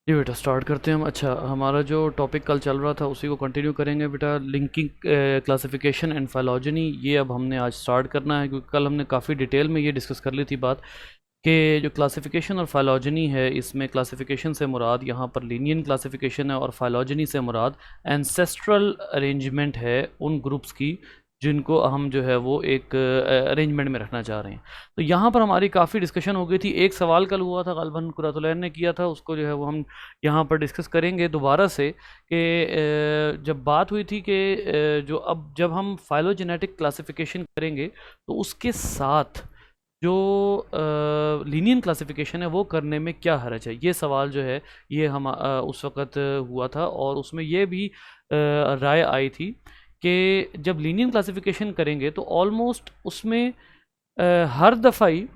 जी बेटा स्टार्ट करते हैं हम। अच्छा, हमारा जो टॉपिक कल चल रहा था उसी को कंटिन्यू करेंगे बेटा। लिंकिंग क्लासिफिकेशन एंड फाइलॉजनी, ये अब हमने आज स्टार्ट करना है, क्योंकि कल हमने काफ़ी डिटेल में ये डिस्कस कर ली थी बात कि जो क्लासिफिकेशन और फाइलॉजनी है, इसमें क्लासिफिकेशन से मुराद यहाँ पर लीनियन क्लासिफिकेशन है और फाइलॉजनी से मुराद एंसेस्ट्रल अरेंजमेंट है उन ग्रुप्स की जिनको हम जो है वो एक अरेंजमेंट में रखना चाह रहे हैं। तो यहाँ पर हमारी काफ़ी डिस्कशन हो गई थी। एक सवाल कल हुआ था, ग़ालिबन कुरातुलैन ने किया था, उसको जो है वो हम यहाँ पर डिस्कस करेंगे दोबारा से कि जब बात हुई थी कि जो अब जब हम फाइलोजेनेटिक क्लासिफिकेशन करेंगे तो उसके साथ जो लीनियन क्लासिफिकेशन है वो करने में क्या हर्ज है। ये सवाल जो है ये हम उस वक़्त हुआ था और उसमें ये भी राय आई थी कि जब लीनियन क्लासिफिकेशन करेंगे तो ऑलमोस्ट उसमें हर दफ़ा ही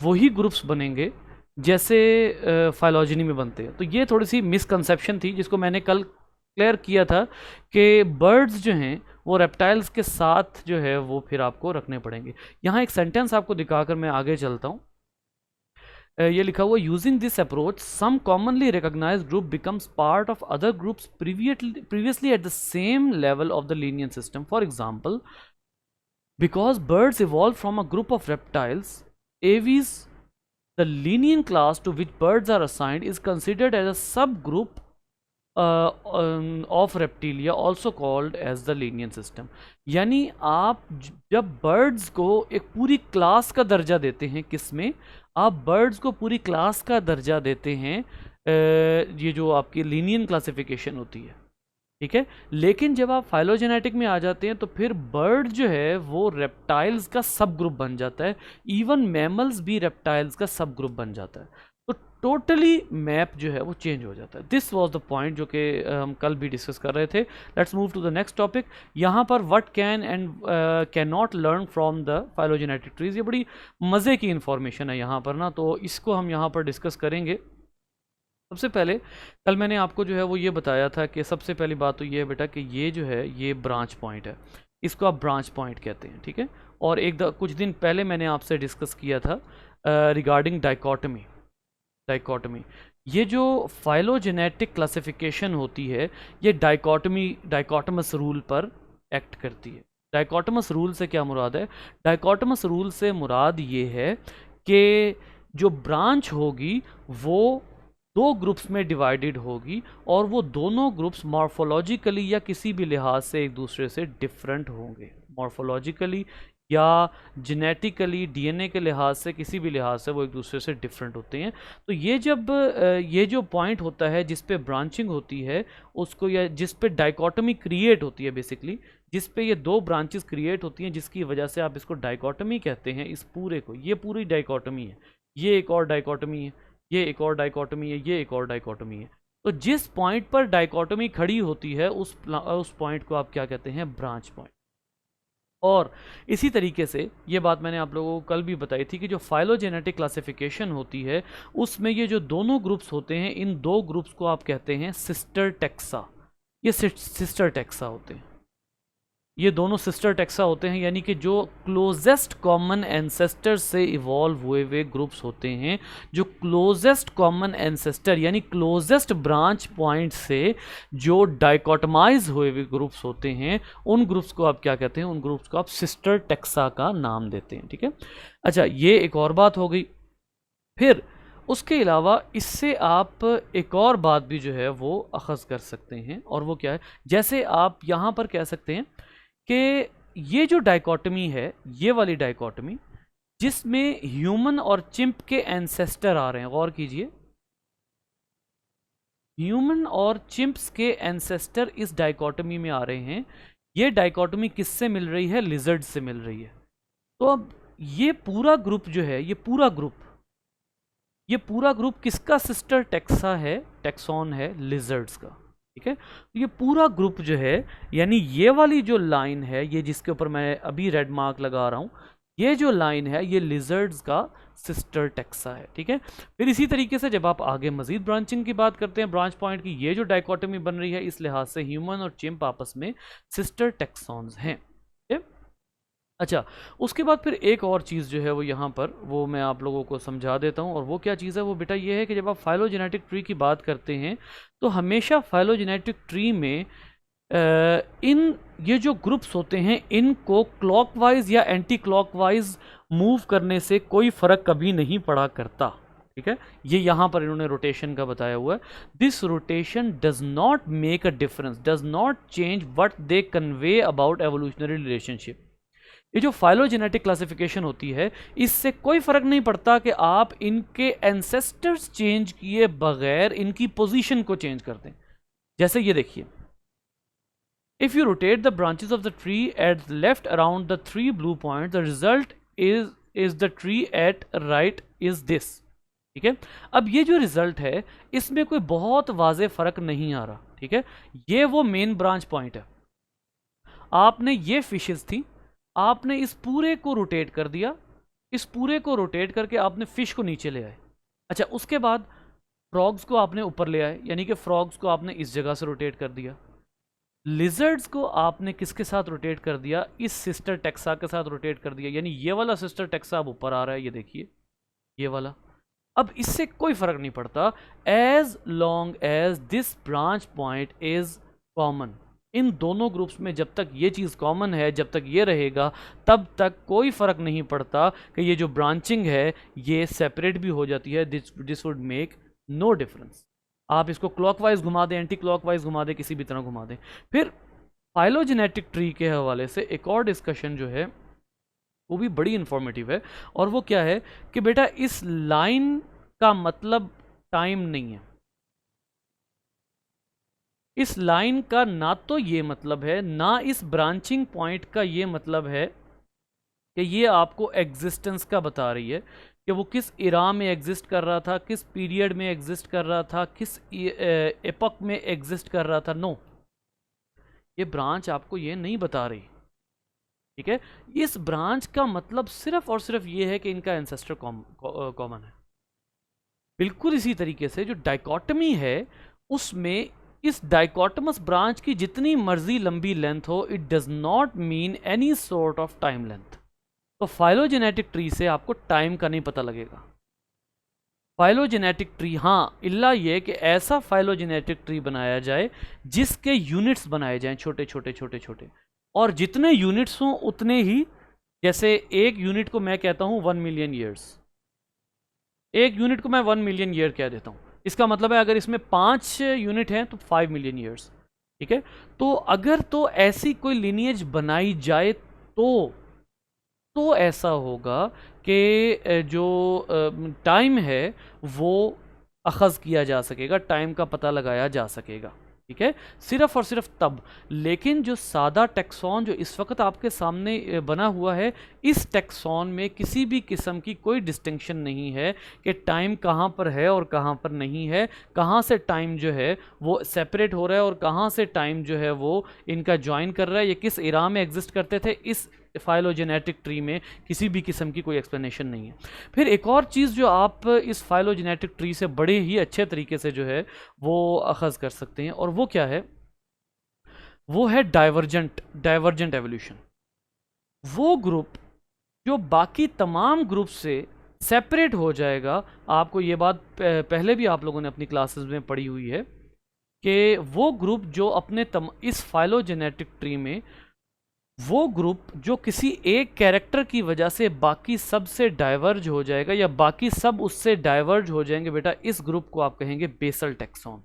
वही ग्रुप्स बनेंगे जैसे फाइलॉजनी में बनते हैं। तो ये थोड़ी सी मिसकंसेप्शन थी जिसको मैंने कल क्लियर किया था कि बर्ड्स जो हैं वो रेप्टाइल्स के साथ जो है वो फिर आपको रखने पड़ेंगे। यहाँ एक सेंटेंस आपको दिखाकर मैं आगे चलता हूँ। ये लिखा हुआ, using this approach some commonly recognised group becomes part of other groups previously at the same level of the Linnaean system. For example, because birds evolved from a group of reptiles, aves, the linear class to which birds are assigned, is considered as a subgroup of reptilia, also called as the linear system। यानी आप जब birds को एक पूरी class का दर्जा देते हैं, किस में आप birds को पूरी क्लास का दर्जा देते हैं, ये जो आपकी लीनियन क्लासिफिकेशन होती है, ठीक है। लेकिन जब आप फाइलोजेनेटिक में आ जाते हैं तो फिर बर्ड जो है वो रेप्टाइल्स का सब ग्रुप बन जाता है। इवन मैमल्स भी रेप्टाइल्स का सब ग्रुप बन जाता है। तो टोटली मैप जो है वो चेंज हो जाता है। दिस वाज द पॉइंट जो कि हम कल भी डिस्कस कर रहे थे। Let's move to the next topic. यहाँ पर what can and can not learn from the phylogenetic trees, ये बड़ी मज़े की इंफॉर्मेशन है यहाँ पर ना, तो इसको हम यहाँ पर डिस्कस करेंगे। सबसे पहले कल मैंने आपको जो है वो ये बताया था कि सबसे पहली बात तो ये है बेटा कि ये जो है ये ब्रांच पॉइंट है, इसको आप ब्रांच पॉइंट कहते हैं, ठीक है। और कुछ दिन पहले मैंने आपसे डिस्कस किया था रिगार्डिंग डाइकोटमी। ये जो फाइलोजेनेटिक क्लासिफिकेशन होती है ये डाइकोटमस रूल पर एक्ट करती है। डाइकोटमस रूल से क्या मुराद है? डाइकोटमस रूल से मुराद ये है कि जो ब्रांच होगी वो दो ग्रुप्स में डिवाइडेड होगी और वो दोनों ग्रुप्स मॉर्फोलॉजिकली या किसी भी लिहाज से एक दूसरे से डिफरेंट होंगे। मॉर्फोलॉजिकली या जेनेटिकली डीएनए के लिहाज से, किसी भी लिहाज से वो एक दूसरे से डिफरेंट होते हैं। तो ये जब ये जो पॉइंट होता है जिस पे ब्रांचिंग होती है उसको, या जिस पे डाइकोटमी क्रिएट होती है, बेसिकली जिस पे ये दो ब्रांचेस क्रिएट होती हैं जिसकी वजह से आप इसको डाइकोटमी कहते हैं, इस पूरे को, ये पूरी डाइकोटमी है। ये एक और डाइकोटमी है, ये एक और डाइकोटमी है, ये एक और डाइकोटमी है। तो जिस पॉइंट पर डाइकोटमी खड़ी होती है उस पॉइंट को आप क्या कहते हैं? Branch point. और इसी तरीके से ये बात मैंने आप लोगों को कल भी बताई थी कि जो फाइलोजेनेटिक क्लासिफिकेशन होती है उसमें ये जो दोनों ग्रुप्स होते हैं, इन दो ग्रुप्स को आप कहते हैं सिस्टर टेक्सा। ये सिस्टर टेक्सा होते हैं, ये दोनों सिस्टर टेक्सा होते हैं, यानी कि जो क्लोजेस्ट कॉमन एंसेस्टर से इवॉल्व हुए ग्रुप्स होते हैं, जो क्लोजेस्ट कॉमन एंसेस्टर यानी क्लोजेस्ट ब्रांच पॉइंट से जो डाइकोटमाइज हुए ग्रुप्स होते हैं, उन ग्रुप्स को आप क्या कहते हैं? उन ग्रुप्स को आप सिस्टर टेक्सा का नाम देते हैं, ठीक है। अच्छा, ये एक और बात हो गई। फिर उसके अलावा इससे आप एक और बात भी जो है वो अखज़ कर सकते हैं, और वो क्या है? जैसे आप यहाँ पर कह सकते हैं कि ये जो डाइकोटमी है, ये वाली डाइकोटमी जिसमें ह्यूमन और चिंप के एंसेस्टर आ रहे हैं, गौर कीजिए, ह्यूमन और चिंप्स के एंसेस्टर इस डाइकोटमी में आ रहे हैं। ये डाइकोटमी किससे मिल रही है? लिजर्ड से मिल रही है। तो अब ये पूरा ग्रुप जो है, ये पूरा ग्रुप किसका सिस्टर टेक्सा है? टेक्सॉन है लिजर्ड्स का, ठीक है। तो ये पूरा ग्रुप जो है, यानी ये वाली जो लाइन है, ये जिसके ऊपर मैं अभी रेड मार्क लगा रहा हूँ, ये जो लाइन है ये लिजर्ड्स का सिस्टर टेक्सा है, ठीक है। फिर इसी तरीके से जब आप आगे मजीद ब्रांचिंग की बात करते हैं ब्रांच पॉइंट की, ये जो डाइकोटमी बन रही है इस लिहाज से ह्यूमन और चिंप आपस में सिस्टर टेक्सॉन्स हैं, ठीक है। अच्छा, उसके बाद फिर एक और चीज़ जो है वो यहाँ पर वो मैं आप लोगों को समझा देता हूँ, और वो क्या चीज़ है वो बेटा ये है कि जब आप फाइलोजेनेटिक ट्री की बात करते हैं तो हमेशा फाइलोजेनेटिक ट्री में इन ये जो ग्रुप्स होते हैं इनको क्लॉकवाइज या एंटी क्लॉकवाइज मूव करने से कोई फर्क कभी नहीं पड़ा करता। ठीक है, ये यहाँ पर इन्होंने रोटेशन का बताया हुआ है। This rotation does not make a difference, does not change what they convey about evolutionary relationship. ये जो फाइलोजेनेटिक क्लासिफिकेशन होती है इससे कोई फर्क नहीं पड़ता कि आप इनके एंसेस्टर्स चेंज किए बगैर इनकी पोजीशन को चेंज कर दें। जैसे ये देखिए, if you rotate the branches of the tree at left around the three blue points, the result is the tree at right is this। ठीक है, अब ये जो रिजल्ट है इसमें कोई बहुत वाजे फर्क नहीं आ रहा। ठीक है, ये वो मेन ब्रांच पॉइंट है। आपने ये फिशेस थी, आपने इस पूरे को रोटेट कर दिया, इस पूरे को रोटेट करके आपने फिश को नीचे ले आए। अच्छा, उसके बाद फ्रॉग्स को आपने ऊपर ले आए, यानी कि फ्रॉग्स को आपने इस जगह से रोटेट कर दिया। लिजर्ड्स को आपने किसके साथ रोटेट कर दिया, इस सिस्टर टेक्सा के साथ रोटेट कर दिया, यानी ये वाला सिस्टर टेक्सा अब ऊपर आ रहा है, ये देखिए ये वाला। अब इससे कोई फर्क नहीं पड़ता as long as this branch point is common. इन दोनों ग्रुप्स में जब तक ये चीज़ कॉमन है, जब तक ये रहेगा तब तक कोई फर्क नहीं पड़ता कि ये जो ब्रांचिंग है ये सेपरेट भी हो जाती है। This would make no difference. आप इसको क्लॉकवाइज घुमा दें, एंटी क्लॉकवाइज घुमा दें, किसी भी तरह घुमा दें। फिर फाइलोजेनेटिक ट्री के हवाले से एक और डिस्कशन जो है वो भी बड़ी इंफॉर्मेटिव है, और वो क्या है कि बेटा इस लाइन का मतलब टाइम नहीं है। इस लाइन का ना तो ये मतलब है, ना इस ब्रांचिंग पॉइंट का ये मतलब है कि ये आपको एग्जिस्टेंस का बता रही है कि वो किस इरा में एग्जिस्ट कर रहा था, किस पीरियड में एग्जिस्ट कर रहा था, किस एपक में एग्जिस्ट कर रहा था। नो, ये ब्रांच आपको ये नहीं बता रही। ठीक है, इस ब्रांच का मतलब सिर्फ और सिर्फ ये है कि इनका एंसेस्टर कॉमन है। बिल्कुल इसी तरीके से जो डाइकोटमी है उसमें इस डाइकोटमस ब्रांच की जितनी मर्जी लंबी लेंथ हो, it does not mean any sort of time length. तो फाइलोजेनेटिक ट्री से आपको टाइम का नहीं पता लगेगा। फाइलोजेनेटिक ट्री, हाँ, इल्ला ये कि ऐसा फाइलोजेनेटिक ट्री बनाया जाए जिसके यूनिट्स बनाए जाएं छोटे छोटे छोटे छोटे, और जितने यूनिट्स हों उतने ही, जैसे एक यूनिट को मैं कहता हूं 1 मिलियन ईयर्स, एक यूनिट को मैं 1 मिलियन ईयर कह देता हूं, इसका मतलब है अगर इसमें 5 यूनिट हैं तो 5 मिलियन ईयर्स। ठीक है, तो अगर तो ऐसी कोई लिनिएज बनाई जाए तो ऐसा होगा कि जो टाइम है वो अखज़ किया जा सकेगा, टाइम का पता लगाया जा सकेगा। ठीक है, सिर्फ और सिर्फ तब। लेकिन जो सादा टेक्सॉन जो इस वक्त आपके सामने बना हुआ है, इस टेक्सॉन में किसी भी किस्म की कोई डिस्टिंक्शन नहीं है कि टाइम कहाँ पर है और कहाँ पर नहीं है, कहाँ से टाइम जो है वो सेपरेट हो रहा है और कहाँ से टाइम जो है वो इनका ज्वाइन कर रहा है, ये किस इरा में एग्जिस्ट करते थे। इस फाइलोजेनेटिक ट्री में किसी भी किस्म की कोई एक्सप्लेनेशन नहीं है। फिर एक और चीज़ जो आप इस फाइलोजेनेटिक ट्री से बड़े ही अच्छे तरीके से जो है वो अखज़ कर सकते हैं, और वो क्या है, वो है डाइवर्जेंट एवोल्यूशन। वो ग्रुप जो बाकी तमाम ग्रुप से सेपरेट हो जाएगा। आपको ये बात पहले भी आप लोगों ने अपनी क्लासेस में पढ़ी हुई है कि वो ग्रुप जो अपने इस फाइलोजेनेटिक ट्री में वो ग्रुप जो किसी एक कैरेक्टर की वजह से बाकी सब से डाइवर्ज हो जाएगा या बाकी सब उससे डाइवर्ज हो जाएंगे, बेटा इस ग्रुप को आप कहेंगे बेसल टेक्सॉन।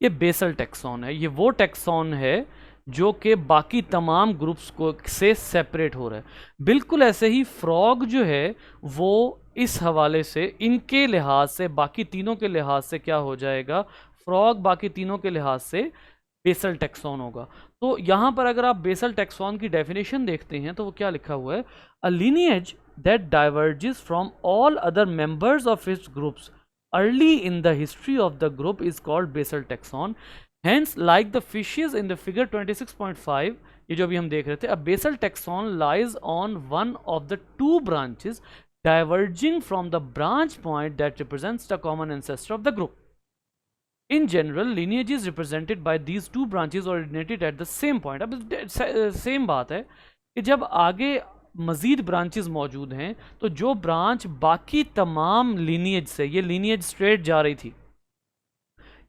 ये बेसल टेक्सॉन है, ये वो टेक्सॉन है जो कि बाकी तमाम ग्रुप्स को से सेपरेट हो रहा है। बिल्कुल ऐसे ही फ्रॉग जो है वो इस हवाले से इनके लिहाज से बाकी तीनों के लिहाज से क्या हो जाएगा, फ्रॉग बाकी तीनों के लिहाज से बेसल टेक्सॉन होगा। तो यहाँ पर अगर आप बेसल टेक्सॉन की डेफिनेशन देखते हैं तो वो क्या लिखा हुआ है, अ lineage that diverges from all other members of its groups early in the history of the group is called basal taxon. Hence, like the fishes in the figure 26.5, ये जो अभी हम देख रहे थे, a basal taxon lies on one of the two branches diverging from the branch point that represents the common ancestor of the group. In general, lineage is represented by these two branches originated at the same point. अब same बात है कि जब आगे मज़ीद branches मौजूद हैं तो जो ब्रांच बाकी तमाम लीनिएज से, ये लीनिएज स्ट्रेट जा रही थी,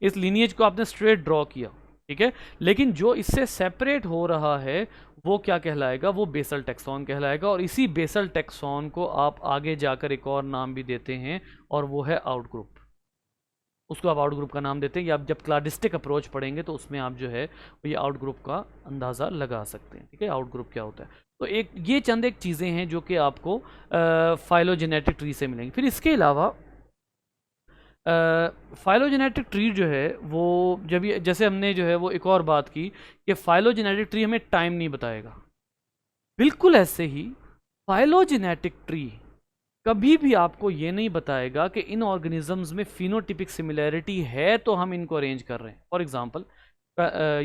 इस लीनिएज को आपने स्ट्रेट ड्रॉ किया, ठीक है, लेकिन जो इससे सेपरेट हो रहा है वो क्या कहलाएगा, वो बेसल टैक्सॉन कहलाएगा। और इसी बेसल टैक्सॉन को आप आगे जाकर एक और नाम भी देते हैं और वो है आउट ग्रुप। उसको आप आउट ग्रुप का नाम देते हैं, या आप जब क्लाडिस्टिक अप्रोच पढ़ेंगे तो उसमें आप जो है ये आउट ग्रुप का अंदाज़ा लगा सकते हैं, ठीक है, आउट ग्रुप क्या होता है। तो एक ये चंद एक चीज़ें हैं जो कि आपको फाइलोजेनेटिक ट्री से मिलेंगी। फिर इसके अलावा फाइलोजेनेटिक ट्री जो है वो जब ये, जैसे हमने जो है वो एक और बात की कि फाइलोजेनेटिक ट्री हमें टाइम नहीं बताएगा, बिल्कुल ऐसे ही फाइलोजेनेटिक ट्री कभी भी आपको ये नहीं बताएगा कि इन ऑर्गेनिजम्स में फिनोटिपिक सिमिलैरिटी है तो हम इनको अरेंज कर रहे हैं। फॉर एग्जांपल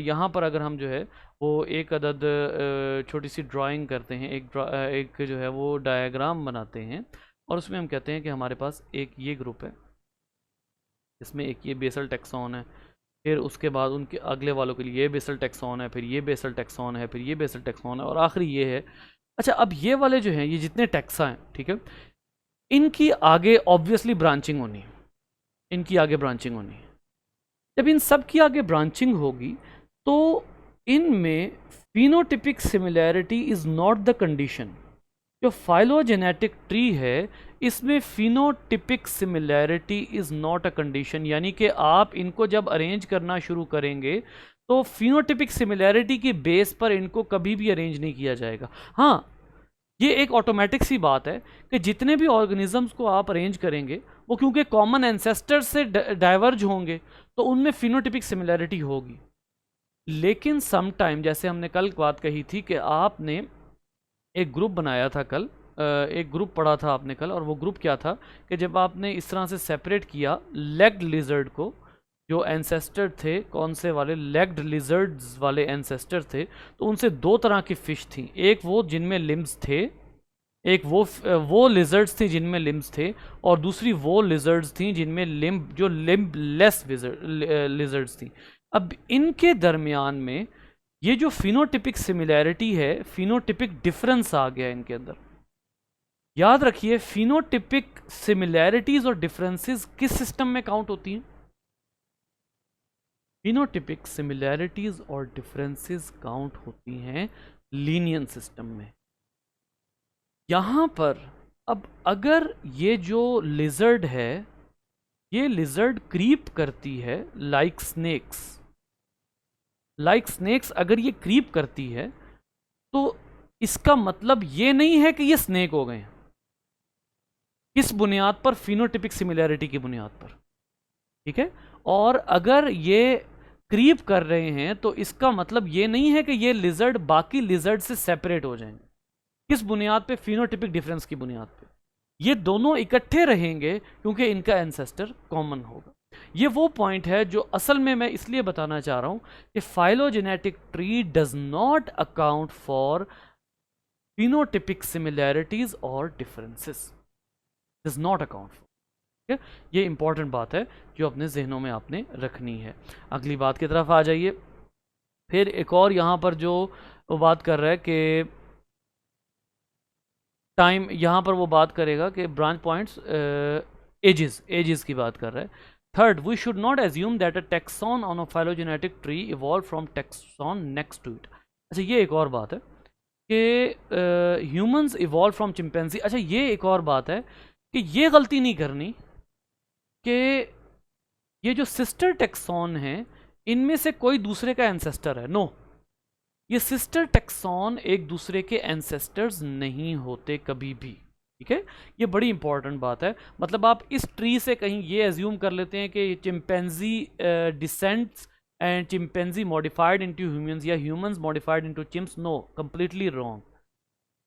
यहाँ पर अगर हम जो है वो एक अदद छोटी सी ड्राइंग करते हैं, एक जो है वो डायग्राम बनाते हैं और उसमें हम कहते हैं कि हमारे पास एक ये ग्रुप है, इसमें एक ये बेसल टैक्सॉन है, फिर उसके बाद उनके अगले वालों के लिए ये बेसल टैक्सॉन है, फिर ये बेसल टैक्सॉन है, फिर ये बेसल टैक्सॉन है और आखिरी ये है। अच्छा, अब ये वाले जो हैं, ये जितने टैक्सा हैं, ठीक है, इनकी आगे ऑब्वियसली ब्रांचिंग होनी है, इनकी आगे ब्रांचिंग होनी है। जब इन सब की आगे ब्रांचिंग होगी तो इनमें phenotypic similarity is not the condition. जो फाइलोजेनेटिक ट्री है इसमें phenotypic similarity is not a condition, यानी कि आप इनको जब अरेंज करना शुरू करेंगे तो फिनोटिपिक सिमिलैरिटी के बेस पर इनको कभी भी अरेंज नहीं किया जाएगा। हाँ, ये एक ऑटोमेटिक सी बात है कि जितने भी ऑर्गेनिजम्स को आप अरेंज करेंगे वो क्योंकि कॉमन एंसेस्टर से डाइवर्ज होंगे तो उनमें फिनोटिपिक सिमिलैरिटी होगी। लेकिन सम टाइम, जैसे हमने कल बात कही थी कि आपने एक ग्रुप बनाया था कल, एक ग्रुप पढ़ा था आपने कल, और वो ग्रुप क्या था कि जब आपने इस तरह से सेपरेट किया लेग्ड लिजर्ड को, जो एंसेस्टर थे कौन से वाले, लेग्ड लिजर्ड्स वाले एंसेस्टर थे, तो उनसे दो तरह की फ़िश थी, एक वो जिनमें लिम्स थे, एक वो लिजर्ड्स थी जिनमें लिम्स थे, और दूसरी वो लिजर्ड्स थी जिनमें लिम्ब लेस लिजर्ड्स थी। अब इनके दरमियान में ये जो फिनोटिपिक सिमिलैरिटी है, फिनोटिपिक डिफरेंस आ गया इनके अंदर। याद रखिए, फिनोटिपिक सिमिलैरिटीज और डिफरेंसेस किस सिस्टम में काउंट होती हैं? फिनोटिपिक सिमिलैरिटीज और डिफरेंसेस काउंट होती हैं लीनियन सिस्टम में। यहां पर अब अगर ये जो लिजर्ड है, ये लिजर्ड क्रीप करती है लाइक स्नेक्स, अगर ये क्रीप करती है तो इसका मतलब ये नहीं है कि ये स्नेक हो गए हैं। किस बुनियाद पर? फिनोटिपिक सिमिलैरिटी की बुनियाद पर, ठीक है। और अगर ये क्रीप कर रहे हैं तो इसका मतलब ये नहीं है कि ये लिजर्ड बाकी लिजर्ड से सेपरेट हो जाएंगे। किस बुनियाद पे? फिनोटिपिक डिफरेंस की बुनियाद पे। ये दोनों इकट्ठे रहेंगे क्योंकि इनका एंसेस्टर कॉमन होगा। ये वो पॉइंट है जो असल में मैं इसलिए बताना चाह रहा हूं कि phylogenetic tree does not account for phenotypic similarities और differences, does not account for. ये इंपॉर्टेंट बात है जो अपने जहनों में आपने रखनी है। अगली बात की तरफ आ जाइए। फिर एक और यहाँ पर जो वो बात कर रहा है कि टाइम, यहाँ पर वो बात करेगा कि ब्रांच पॉइंट्स, एजेस की बात कर रहा है। Third, we should not assume that a taxon on a phylogenetic tree evolve from taxon next to it. अच्छा, ये एक और बात है कि ह्यूमंस इवॉल्व फ्रॉम चिंपैंजी। अच्छा, ये एक और बात है कि ये गलती नहीं करनी कि ये जो सिस्टर टैक्सॉन है इनमें से कोई दूसरे का एंसेस्टर है। नो, ये सिस्टर टैक्सॉन एक दूसरे के एंसेस्टर्स नहीं होते कभी भी, ठीक है। ये बड़ी इंपॉर्टेंट बात है। मतलब आप इस ट्री से कहीं ये एज्यूम कर लेते हैं कि chimpanzee descents and chimpanzee modified into humans या humans modified into chimps. No, completely wrong.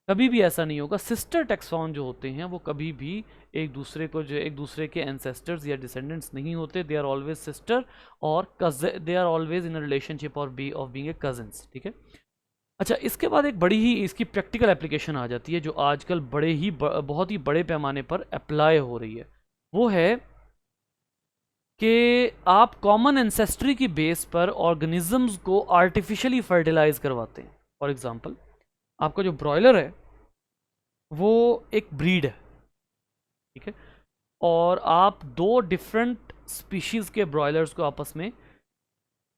कभी भी ऐसा नहीं होगा। सिस्टर टैक्सॉन जो होते हैं वो कभी भी एक दूसरे को, जो एक दूसरे के एंसेस्टर्स या डिसेंडेंट्स नहीं होते। दे आर ऑलवेज सिस्टर और cousin, they are always in a relationship और be of being a cousins, ठीक है। अच्छा, इसके बाद एक बड़ी ही इसकी प्रैक्टिकल एप्लीकेशन आ जाती है जो आजकल बहुत ही बड़े पैमाने पर अप्लाई हो रही है। वो है कि आप कॉमन एंसेस्ट्री की बेस पर ऑर्गेनिजम्स को आर्टिफिशियली फर्टिलाइज करवाते हैं। फॉर एग्जांपल, आपका जो ब्रॉयलर है वो एक ब्रीड है, ठीक है, और आप दो डिफरेंट स्पीशीज़ के ब्रॉयलर्स को आपस में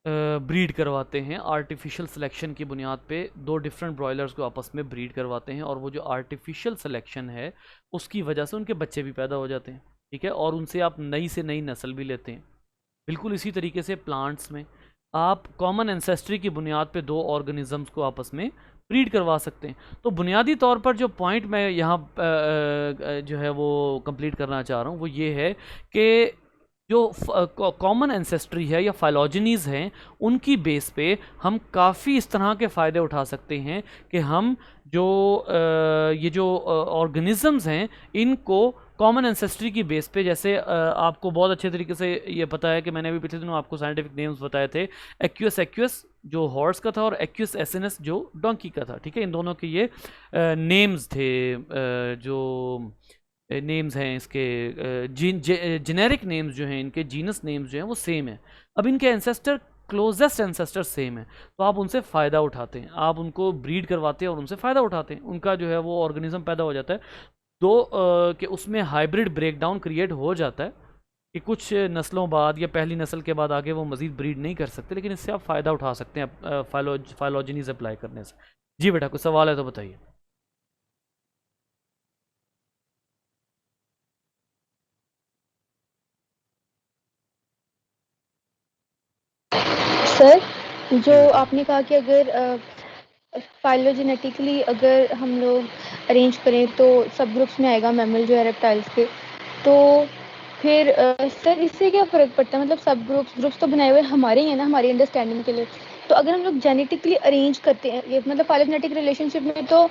ब्रीड करवाते हैं। आर्टिफिशियल सिलेक्शन की बुनियाद पे दो डिफरेंट ब्रॉयलर्स को आपस में ब्रीड करवाते हैं, और वो जो आर्टिफिशियल सिलेक्शन है उसकी वजह से उनके बच्चे भी पैदा हो जाते हैं, ठीक है, और उनसे आप नई से नई नस्ल भी लेते हैं। बिल्कुल इसी तरीके से प्लांट्स में आप कॉमन एंसेस्ट्री की बुनियाद पे दो ऑर्गेनिजम्स को आपस में ब्रीड करवा सकते हैं। तो बुनियादी तौर पर जो पॉइंट मैं यहाँ जो है वो कंप्लीट करना चाह रहा हूँ वो ये है कि जो कॉमन एंसेस्ट्री है या फाइलोजनीज़ हैं उनकी बेस पे हम काफ़ी इस तरह के फ़ायदे उठा सकते हैं कि हम जो ये जो ऑर्गेनिज़म्स हैं इनको कॉमन एंसेस्ट्री की बेस पे, जैसे आपको बहुत अच्छे तरीके से ये पता है कि मैंने अभी पिछले दिनों आपको साइंटिफिक नेम्स बताए थे। एक्यूएस एक्यूएस जो हॉर्स का था और एक्यूएस एसिनस जो डोंकी का था, ठीक है, इन दोनों के ये नेम्स थे, जो नेम्स हैं इसके, जेनेरिक नेम्स जो हैं इनके, जीनस नेम्स जो हैं वो सेम है। अब इनके एंसेस्टर, क्लोजेस्ट एंसेस्टर सेम है, तो आप उनसे फ़ायदा उठाते हैं, आप उनको ब्रीड करवाते हैं और उनसे फ़ायदा उठाते हैं, उनका जो है वो ऑर्गेनिज्म पैदा हो जाता है। दो कि उसमें हाइब्रिड ब्रेकडाउन क्रिएट हो जाता है कि कुछ नस्लों बाद या पहली नस्ल के बाद आगे वो मज़ीद ब्रीड नहीं कर सकते, लेकिन इससे आप फ़ायदा उठा सकते हैं फाइलोजनीज अप्लाई करने से। जी बेटा, कुछ सवाल है तो बताइए। सर, जो जी बेटा। आपने कहा कि अगर फाइलोजेनेटिकली अगर हम लोग अरेंज करें तो सब ग्रुप्स में आएगा मैमल जो है रेप्टाइल्स के, तो फिर सर इससे क्या फ़र्क पड़ता है? मतलब सब ग्रुप्स तो बनाए हुए हमारे ही हैं ना, हमारी अंडरस्टैंडिंग के लिए। तो अगर हम लोग जेनेटिकली अरेंज करते हैं ये, मतलब फाइलोजेनेटिक रिलेशनशिप में, तो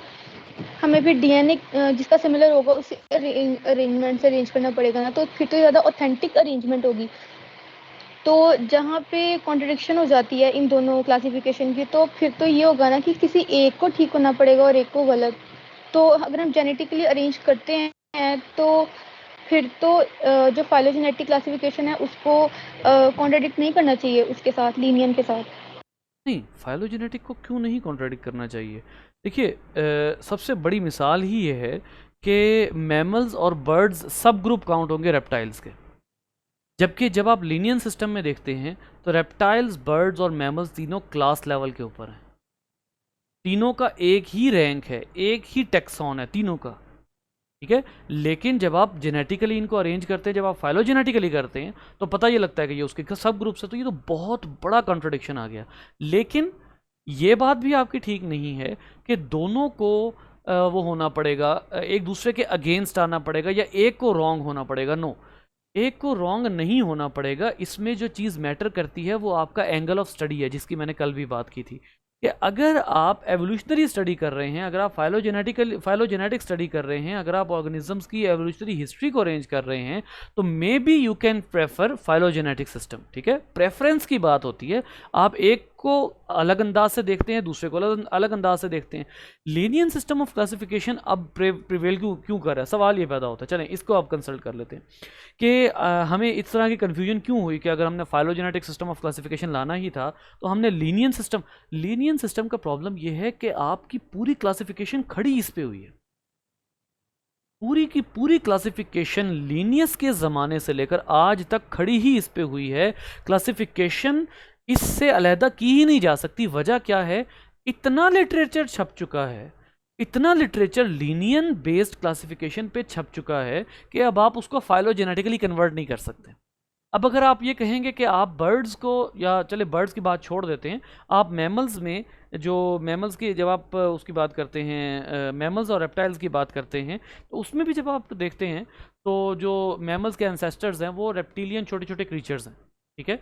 हमें फिर डीएनए जिसका सिमिलर होगा उसी अरेंजमेंट से अरेंज करना पड़ेगा ना, तो फिर तो ज़्यादा ऑथेंटिक अरेंजमेंट होगी। तो जहाँ पे कॉन्ट्रडिक्शन हो जाती है इन दोनों क्लासिफिकेशन की, तो फिर तो ये होगा ना कि किसी एक को ठीक होना पड़ेगा और एक को गलत। तो अगर हम जेनेटिकली अरेंज करते हैं तो फिर तो जो फाइलोजेनेटिक क्लासिफिकेशन है उसको कॉन्ट्रडिक्ट नहीं करना चाहिए उसके साथ, लीनियन के साथ। नहीं, फाइलोजेनेटिक को क्यों नहीं कॉन्ट्राडिक्ट करना चाहिए? देखिए, सबसे बड़ी मिसाल ही ये है कि मैमल्स और बर्ड्स सब ग्रुप काउंट होंगे रेप्टाइल्स के, जबकि जब आप लीनियन सिस्टम में देखते हैं तो रेप्टाइल्स, बर्ड्स और मैमल्स तीनों क्लास लेवल के ऊपर हैं। तीनों का एक ही रैंक है, एक ही टेक्सॉन है तीनों का, ठीक है। लेकिन जब आप जेनेटिकली इनको अरेंज करते हैं, जब आप फाइलोजेनेटिकली करते हैं, तो पता ये लगता है कि ये उसके सब ग्रुप से, तो ये तो बहुत बड़ा कॉन्ट्रडिक्शन आ गया। लेकिन ये बात भी आपकी ठीक नहीं है कि दोनों को वो होना पड़ेगा, एक दूसरे के अगेंस्ट आना पड़ेगा या एक को रॉन्ग होना पड़ेगा। नो, एक को रॉन्ग नहीं होना पड़ेगा। इसमें जो चीज़ मैटर करती है वो आपका एंगल ऑफ स्टडी है, जिसकी मैंने कल भी बात की थी कि अगर आप एवोल्यूशनरी स्टडी कर रहे हैं, अगर आप फाइलोजेनेटिक स्टडी कर रहे हैं, अगर आप ऑर्गेनिजम्स की एवोल्यूशनरी हिस्ट्री को अरेंज कर रहे हैं, तो may be you can prefer phylogenetic system, ठीक है। प्रेफरेंस की बात होती है, आप एक को अलग अंदाज से देखते हैं, दूसरे को अलग अलग अंदाज से देखते हैं। लीनियन सिस्टम ऑफ क्लासिफिकेशन अब प्रिवेल क्यों क्यों कर रहा है, सवाल ये पैदा होता है। चलें इसको आप कंसल्ट कर लेते हैं कि हमें इस तरह की कन्फ्यूजन क्यों हुई कि अगर हमने फाइलोजेनेटिक सिस्टम ऑफ क्लासिफिकेशन लाना ही था तो हमने लीनियन सिस्टम का प्रॉब्लम यह है कि आपकी पूरी क्लासिफिकेशन खड़ी इस पे हुई है। पूरी की पूरी क्लासिफिकेशन लीनियस के ज़माने से लेकर आज तक खड़ी ही इस पे हुई है। क्लासिफिकेशन इससे अलहदा की ही नहीं जा सकती। वजह क्या है? इतना लिटरेचर छप चुका है, इतना लिटरेचर लीनियन बेस्ड क्लासिफिकेशन पे छप चुका है कि अब आप उसको फाइलोजेनेटिकली कन्वर्ट नहीं कर सकते। अब अगर आप ये कहेंगे कि आप बर्ड्स को, या चले बर्ड्स की बात छोड़ देते हैं, आप मैमल्स में, जो मैमल्स की जब आप उसकी बात करते हैं, मैमल्स और रेप्टाइल्स की बात करते हैं, तो उसमें भी जब आप देखते हैं तो जो मैमल्स के एंसेस्टर्स हैं वो रेप्टिलियन छोटे छोटे क्रीचर्स हैं, ठीक है।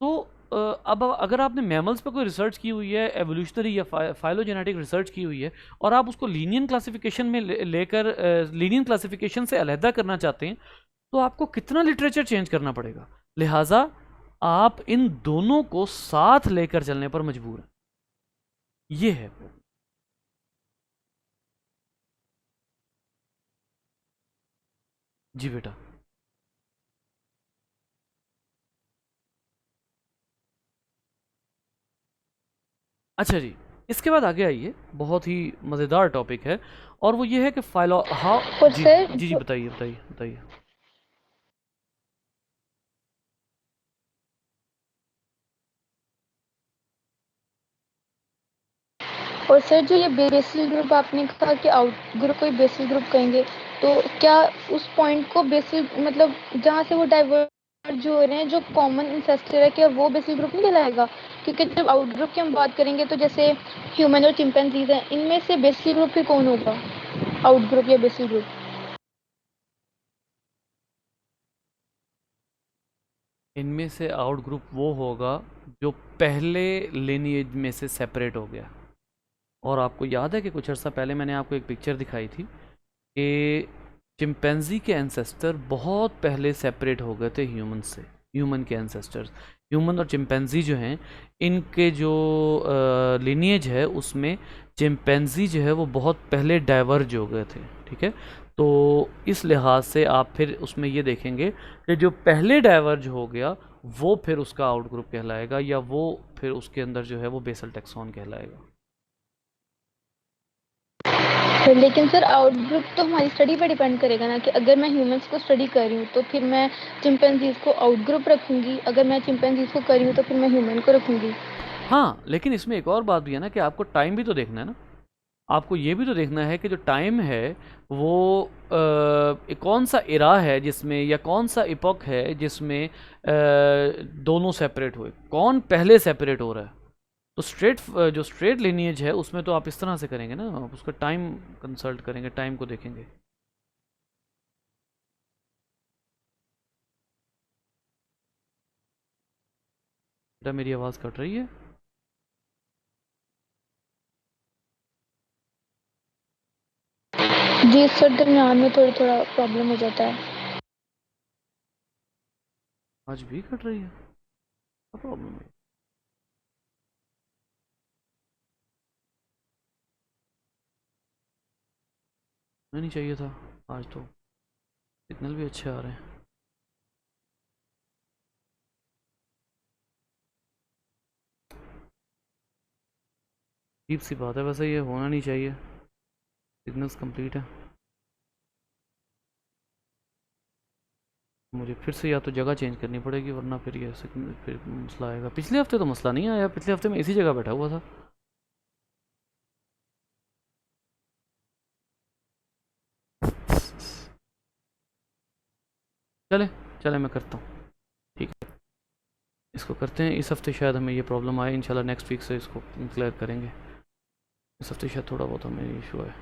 तो अब अगर आपने मैमल्स पर कोई रिसर्च की हुई है, एवोल्यूशनरी या फाइलोजेनेटिक रिसर्च की हुई है, और आप उसको लीनियन क्लासिफिकेशन में लेकर लीनियन क्लासिफिकेशन से अलहदा करना चाहते हैं, तो आपको कितना लिटरेचर चेंज करना पड़ेगा। लिहाजा आप इन दोनों को साथ लेकर चलने पर मजबूर हैं, ये है। जी बेटा। अच्छा जी, इसके बाद आगे आइए, बहुत ही मज़ेदार टॉपिक है, और वो ये है कि फाइलो हाउ। और जी सर जी जी, बताइए बताइए बताइए। और सर जो ये बेसिल ग्रुप आपने कहा कि आउट ग्रुप को बेसिल ग्रुप कहेंगे, तो क्या उस पॉइंट को बेसिल मतलब जहाँ से वो डाइवर्ज जो हो रहे हैं, जो कॉमन इंसेस्टर है, क्या वो बेसिल ग्रुप नहीं कहलाएगा? क्योंकि जब आउट ग्रुप की हम बात करेंगे तो जैसे ह्यूमन और चिंपैंजीज हैं, इनमें से बेसिल ग्रुप फिर कौन होगा, आउट ग्रुप या बेसिल ग्रुप? इनमें से आउट ग्रुप वो होगा जो पहले लिनिएज में से सेपरेट हो गया। और आपको याद है कि कुछ अर्सा पहले मैंने आपको एक पिक्चर दिखाई थी कि चिंपैंजी के एंसेस्टर बहुत पहले सेपरेट हो गए थे ह्यूमन से। ह्यूमन के एंसेस्टर्स, ह्यूमन और चिंपैंजी जो हैं, इनके जो लिनिएज है उसमें चिंपैंजी जो है वो बहुत पहले डाइवर्ज हो गए थे। ठीक है, तो इस लिहाज से आप फिर उसमें ये देखेंगे कि जो पहले डाइवर्ज हो गया वो फिर उसका आउट ग्रुप कहलाएगा, या वो फिर उसके अंदर जो है वो बेसल टेक्सॉन कहलाएगा। लेकिन सर आउट ग्रुप तो हमारी स्टडी पे डिपेंड करेगा ना, कि अगर मैं ह्यूमंस को स्टडी कर रही हूँ तो फिर मैं चिंपैंजीज को आउट ग्रुप रखूंगी, अगर मैं चिंपैंजीज को कर रही हूँ तो फिर मैं ह्यूमन को रखूंगी। हाँ, लेकिन इसमें एक और बात भी है ना कि आपको टाइम भी तो देखना है ना। आपको ये भी तो देखना है कि जो टाइम है वो कौन सा इरा है जिसमें, या कौन सा इपॉक है जिसमें दोनों सेपरेट हुए, कौन पहले सेपरेट हो रहा है। तो स्ट्रेट जो स्ट्रेट लिनिएज है उसमें तो आप इस तरह से करेंगे ना, आप उसका टाइम कंसल्ट करेंगे, टाइम को देखेंगे। बेटा मेरी आवाज़ कट रही है? जी सर, दरमियान में थोड़ा थोड़ा प्रॉब्लम हो जाता है। आज भी कट रही है, क्या प्रॉब्लम है? नहीं चाहिए था, आज तो सिग्नल भी अच्छे आ रहे हैं। अजीब सी बात है, वैसे ये होना नहीं चाहिए, सिग्नल्स कंप्लीट है। मुझे फिर से या तो जगह चेंज करनी पड़ेगी, वरना फिर ये फिर मसला आएगा। पिछले हफ्ते तो मसला नहीं आया, पिछले हफ्ते मैं इसी जगह बैठा हुआ था। चले चले, मैं करता हूँ। ठीक है, इसको करते हैं। इस हफ्ते शायद हमें ये प्रॉब्लम आए, इंशाल्लाह नेक्स्ट वीक से इसको क्लियर करेंगे। इस हफ्ते शायद थोड़ा बहुत हमें इशू है।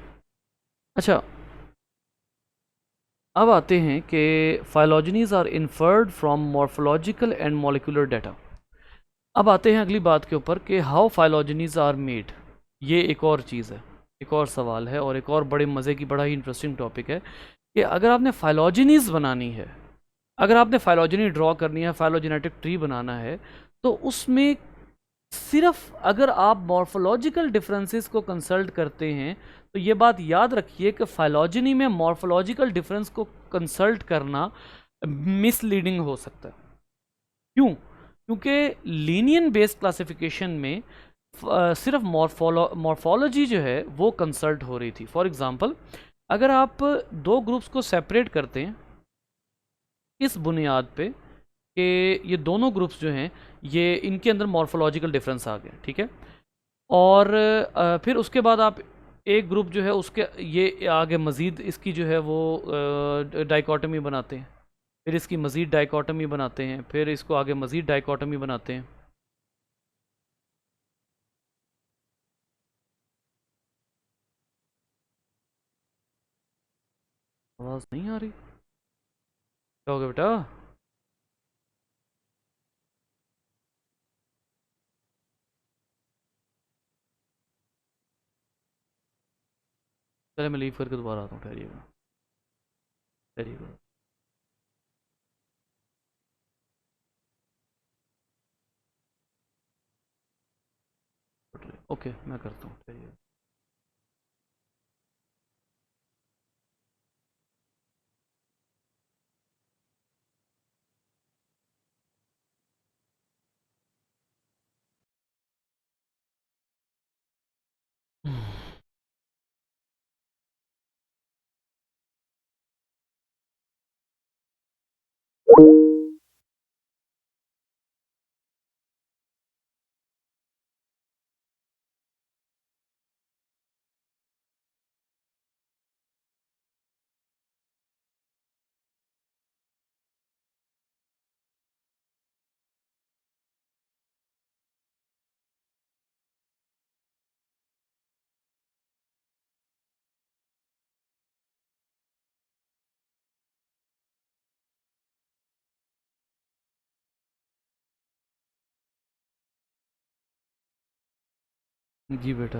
अच्छा, अब आते हैं कि phylogenies are inferred from morphological and molecular data. अब आते हैं अगली बात के ऊपर कि हाउ फाइलोजनीज आर मेड। ये एक और चीज़ है, एक और सवाल है, और एक और बड़े मज़े की, बड़ा ही इंटरेस्टिंग टॉपिक है कि अगर आपने फाइलोजनीज बनानी है, अगर आपने फाइलोजनी ड्रॉ करनी है, फाइलोजेनेटिक ट्री बनाना है, तो उसमें सिर्फ अगर आप मॉर्फोलॉजिकल डिफरेंसेस को कंसल्ट करते हैं, तो ये बात याद रखिए कि फाइलोजनी में मॉर्फोलॉजिकल डिफरेंस को कंसल्ट करना मिसलीडिंग हो सकता है। क्यों? क्योंकि लीनियन बेस्ड क्लासिफिकेशन में सिर्फ मॉर्फोलॉजी जो है वो कंसल्ट हो रही थी। फॉर एग्जांपल, अगर आप दो ग्रुप्स को सेपरेट करते हैं इस बुनियाद पे कि ये दोनों ग्रुप्स जो हैं, ये इनके अंदर मॉर्फोलॉजिकल डिफरेंस आ गया, ठीक है, और फिर उसके बाद आप एक ग्रुप जो है उसके ये आगे मज़ीद इसकी जो है वो डाइकोटमी बनाते हैं, फिर इसकी मज़ीद डाइकोटमी बनाते हैं, फिर इसको आगे मज़ीद डाइकोटमी बनाते हैं। आवाज़ नहीं आ रही? क्या हो गया बेटा? चले मैं लीव करके दोबारा आता हूँ, ठहरिएगा, ठहरिएगा। ओके, मैं करता हूँ, ठहरिएगा। जी बेटा।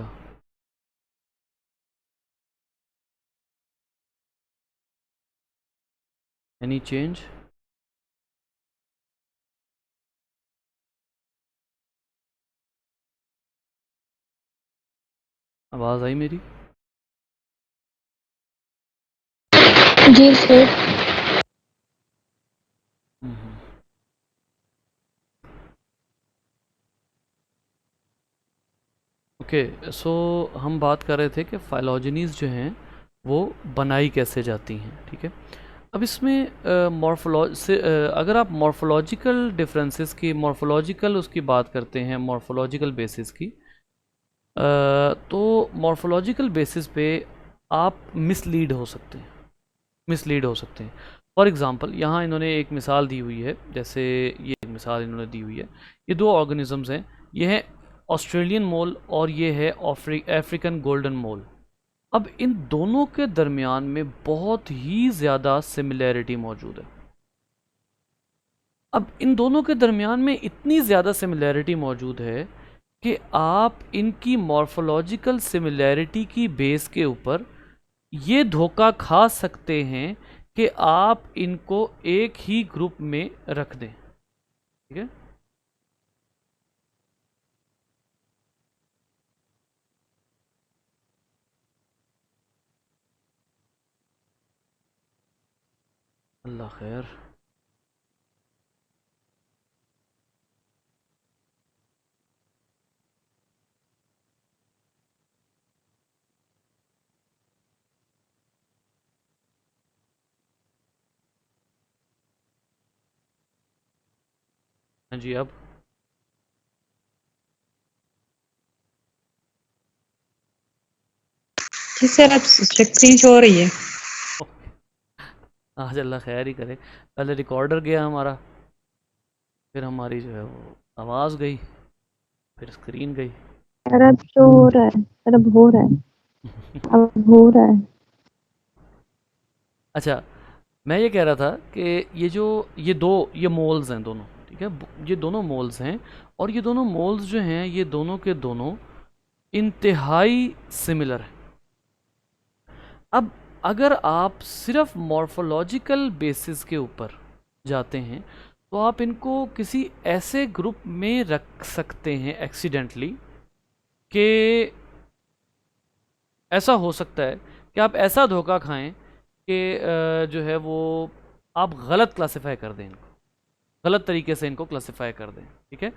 Any change? आवाज़ आई मेरी? जी सर। हम्म। ओके, सो हम बात कर रहे थे कि फाइलोजेनीज जो हैं वो बनाई कैसे जाती हैं, ठीक है। अब इसमें अगर आप मॉर्फोलॉजिकल डिफरेंसेस की, मॉर्फोलॉजिकल उसकी बात करते हैं, मॉर्फोलॉजिकल बेसिस की, तो मॉर्फोलॉजिकल बेसिस पे आप मिसलीड हो सकते हैं, मिसलीड हो सकते हैं। फॉर एग्ज़ाम्पल यहाँ इन्होंने एक मिसाल दी हुई है, जैसे ये एक मिसाल इन्होंने दी हुई है, ये दो ऑर्गेनिजम्स हैं, ये है ऑस्ट्रेलियन मोल और ये है अफ्रीकन गोल्डन मोल। अब इन दोनों के दरमियान में बहुत ही ज़्यादा सिमिलैरिटी मौजूद है। अब इन दोनों के दरमियान में इतनी ज़्यादा सिमिलैरिटी मौजूद है कि आप इनकी मॉर्फोलॉजिकल सिमिलैरिटी की बेस के ऊपर ये धोखा खा सकते हैं कि आप इनको एक ही ग्रुप में रख दें, ठीक है। अल्लाह खैर। हाँ जी, अब जी सर, अब स्क्रीन शो हो रही है। आज अल्लाह खैर ही करे। पहले रिकॉर्डर गया हमारा, फिर हमारी जो है वो आवाज़ गई, फिर स्क्रीन गई। सर अब शो हो रहा है, सर अब हो रहा है, अब हो रहा है। अच्छा, मैं ये कह रहा था कि ये मोल्स हैं दोनों, ठीक है, ये दोनों मोल्स हैं, और ये दोनों मोल्स जो हैं ये दोनों के दोनों इंतहाई सिमिलर हैं। अब अगर आप सिर्फ मॉर्फोलॉजिकल बेसिस के ऊपर जाते हैं तो आप इनको किसी ऐसे ग्रुप में रख सकते हैं एक्सीडेंटली कि ऐसा हो सकता है कि आप ऐसा धोखा खाएं कि जो है वो आप गलत क्लासिफाई कर दें इनको, गलत तरीके से इनको क्लासिफाई कर दें, ठीक है।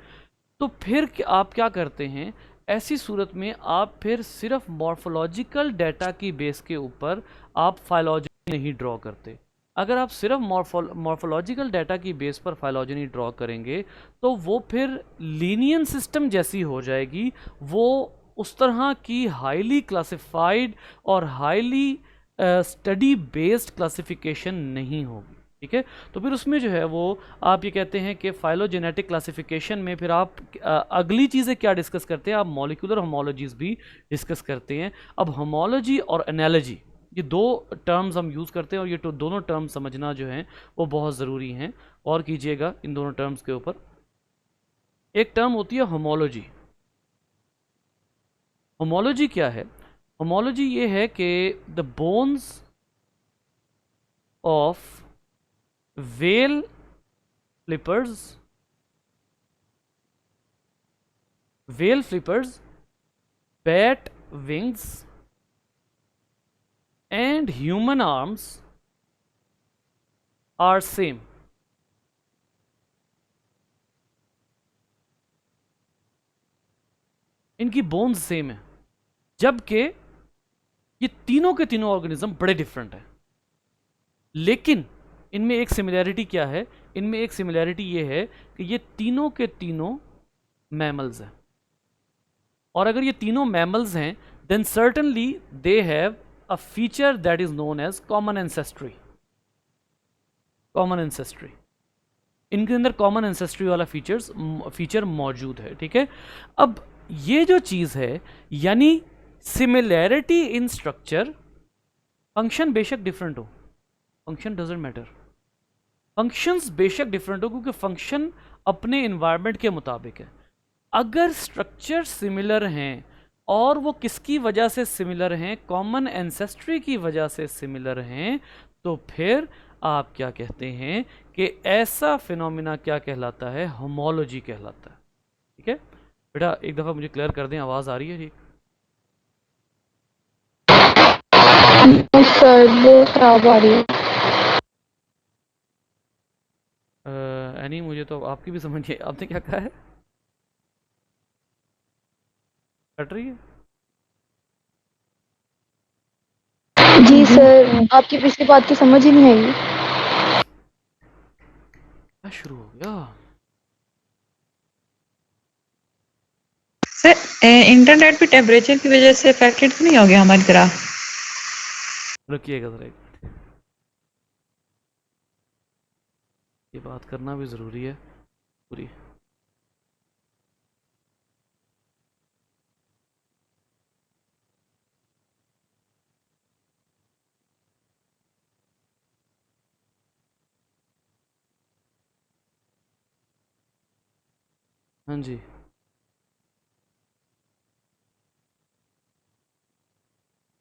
तो फिर आप क्या करते हैं, ऐसी सूरत में आप फिर सिर्फ मॉर्फोलॉजिकल डाटा की बेस के ऊपर आप फाइलॉजिनी नहीं ड्रॉ करते। अगर आप सिर्फ मॉर्फोलॉजिकल डाटा की बेस पर फाइलॉजिनी ड्रॉ करेंगे तो वो फिर लीनियन सिस्टम जैसी हो जाएगी, वो उस तरह की हाईली क्लासिफाइड और हाईली स्टडी बेस्ड क्लासिफिकेशन नहीं होगी, ठीक है। तो फिर उसमें जो है वो आप ये कहते हैं कि फाइलोजेनेटिक क्लासिफिकेशन में फिर आप अगली चीज़ें क्या डिस्कस करते हैं, आप मॉलिक्यूलर होमोलॉजीज भी डिस्कस करते हैं। अब होमोलॉजी और एनालॉजी, ये दो टर्म्स हम यूज़ करते हैं, और ये तो दोनों टर्म्स समझना जो है वो बहुत ज़रूरी हैं। और कीजिएगा इन दोनों टर्म्स के ऊपर। एक टर्म होती है होमोलॉजी। होमोलॉजी क्या है? होमोलॉजी ये है कि the bones of well flippers, whale flippers, bat wings and human arms are same। इनकी बोन्स सेम है, जबकि ये तीनों के तीनों ऑर्गेनिज्म बड़े डिफरेंट हैं, लेकिन इनमें एक सिमिलैरिटी क्या है? इनमें एक सिमिलैरिटी ये है कि ये तीनों के तीनों मैमल्स हैं, और अगर ये तीनों मैमल्स हैं then certainly they have a feature that is known as common ancestry. Common ancestry, इनके अंदर कॉमन एंसेस्ट्री वाला फीचर मौजूद है, ठीक है। अब ये जो चीज है, यानी सिमिलैरिटी इन स्ट्रक्चर, फंक्शन बेशक डिफरेंट हो, फंक्शन डजंट मैटर, फंक्शंस बेशक डिफरेंट हो, क्योंकि फंक्शन अपने इन्वायरमेंट के मुताबिक है। अगर स्ट्रक्चर सिमिलर हैं, और वो किसकी वजह से सिमिलर हैं? कॉमन एंसेस्ट्री की वजह से सिमिलर हैं, तो फिर आप क्या कहते हैं कि ऐसा फिनोमिना क्या कहलाता है? होमोलॉजी कहलाता है, ठीक है। बेटा एक दफ़ा मुझे क्लियर कर दें, आवाज़ आ रही है? ठीक सर वो खराब आ रही है। एनी मुझे तो आपकी भी समझ नहीं, आपने क्या कहा है? कट रही है? जी सर, आपकी पिछली बात की समझ ही नहीं आई। क्या शुरू हो गया? सर इंटरनेट पे टेम्परेचर की वजह से अफेक्टेड तो नहीं हो गया हमारी तरह? रुकिएगा जरा एक मिनट, ये बात करना भी ज़रूरी है पूरी। हाँ जी,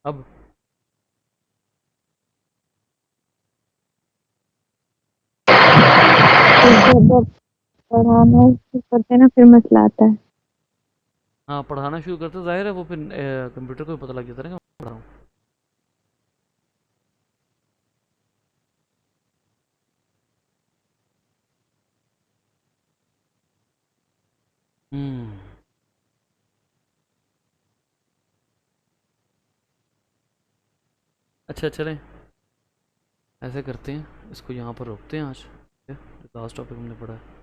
अब जब पढ़ाना शुरू करते हैं ना फिर मसला आता है। हाँ, पढ़ाना शुरू करते जाहिर है वो फिर कंप्यूटर को भी पता लग जाता है ना कि मैं पढ़ा रहा हूँ। हम्म, अच्छा चलें, ऐसे करते हैं, इसको यहाँ पर रोकते हैं आज, लास्ट टॉपिक हमने पढ़ा है।